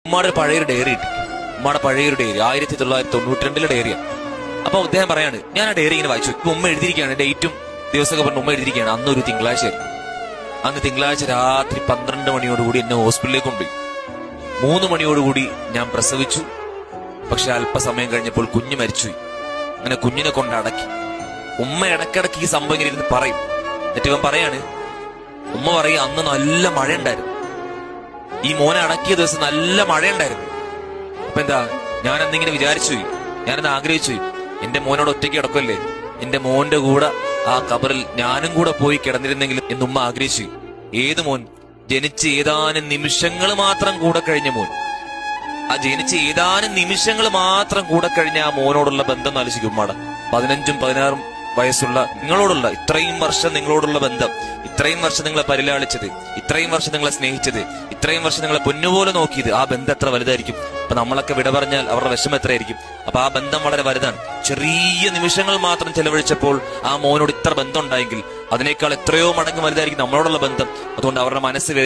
ഉമ്മയുടെ പഴയൊരു ഡയറി കിട്ടി. ഉമ്മയുടെ പഴയൊരു ഡയറി 1992 ഡയറിയാണ്. അപ്പൊ അദ്ദേഹം പറയാണ്, ഞാൻ ആ ഡയറി ഇങ്ങനെ വായിച്ചു. ഇപ്പൊ ഉമ്മ എഴുതിയിരിക്കുകയാണ്, ഡേറ്റും ദിവസമൊക്കെ പറഞ്ഞ് ഉമ്മ എഴുതിയിരിക്കുകയാണ്. അന്നൊരു തിങ്കളാഴ്ചയായിരുന്നു. അന്ന് തിങ്കളാഴ്ച രാത്രി 12 മണിയോടുകൂടി എന്നെ ഹോസ്പിറ്റലിലേക്ക് കൊണ്ടുപോയി. 3 മണിയോടുകൂടി ഞാൻ പ്രസവിച്ചു. പക്ഷെ അല്പസമയം കഴിഞ്ഞപ്പോൾ കുഞ്ഞ് മരിച്ചുപോയി. അങ്ങനെ കുഞ്ഞിനെ കൊണ്ട് അടക്കി. ഉമ്മ ഇടക്കിടക്ക് ഈ സംഭവം ഇങ്ങനെ ഇരുന്ന് പറയും. എന്നിട്ട് ഇവൻ പറയാണ്, ഉമ്മ പറയും, അന്ന് നല്ല മഴ ഉണ്ടായിരുന്നു, ഈ മോനെ അടക്കിയ ദിവസം നല്ല മഴ ഉണ്ടായിരുന്നു. അപ്പൊ എന്താ, ഞാൻ അന്നിങ്ങനെ വിചാരിച്ചു പോയി, ഞാനന്ന് ആഗ്രഹിച്ചു പോയി, എന്റെ മോനോട് ഒറ്റയ്ക്ക് കിടക്കല്ലേ, എന്റെ മോന്റെ കൂടെ ആ കബറിൽ ഞാനും കൂടെ പോയി കിടന്നിരുന്നെങ്കിലും എന്നുമ്മ ആഗ്രഹിച്ചു. ഏത് മോൻ? ജനിച്ച് ഏതാനും നിമിഷങ്ങൾ മാത്രം കൂടെ കഴിഞ്ഞ മോൻ. ആ ജനിച്ച് ഏതാനും നിമിഷങ്ങൾ മാത്രം കൂടെ കഴിഞ്ഞ ആ മോനോടുള്ള ബന്ധം ആലോചിക്കും ഉമ്മയുടെ. 15ഉം 16ഉം വയസ്സുള്ള നിങ്ങളോടുള്ള ഇത്രയും വർഷം നിങ്ങളോടുള്ള ബന്ധം, ഇത്രയും വർഷം നിങ്ങളെ പരിലാളിച്ചത്, ഇത്രയും വർഷം നിങ്ങളെ സ്നേഹിച്ചത്, ഇത്രയും വർഷം നിങ്ങളെ പൊന്നുപോലെ നോക്കിയത്, ആ ബന്ധം എത്ര വലുതായിരിക്കും. അപ്പൊ നമ്മളൊക്കെ വിട പറഞ്ഞാൽ അവരുടെ വിഷമം എത്രയായിരിക്കും. അപ്പൊ ആ ബന്ധം വളരെ വലുതാണ്. ചെറിയ നിമിഷങ്ങൾ മാത്രം ചെലവഴിച്ചപ്പോൾ ആ മോനോട് ഇത്ര ബന്ധം ഉണ്ടായെങ്കിൽ അതിനേക്കാൾ എത്രയോ മടങ്ങ് വലുതായിരിക്കും നമ്മളോടുള്ള ബന്ധം. അതുകൊണ്ട് അവരുടെ മനസ്സ്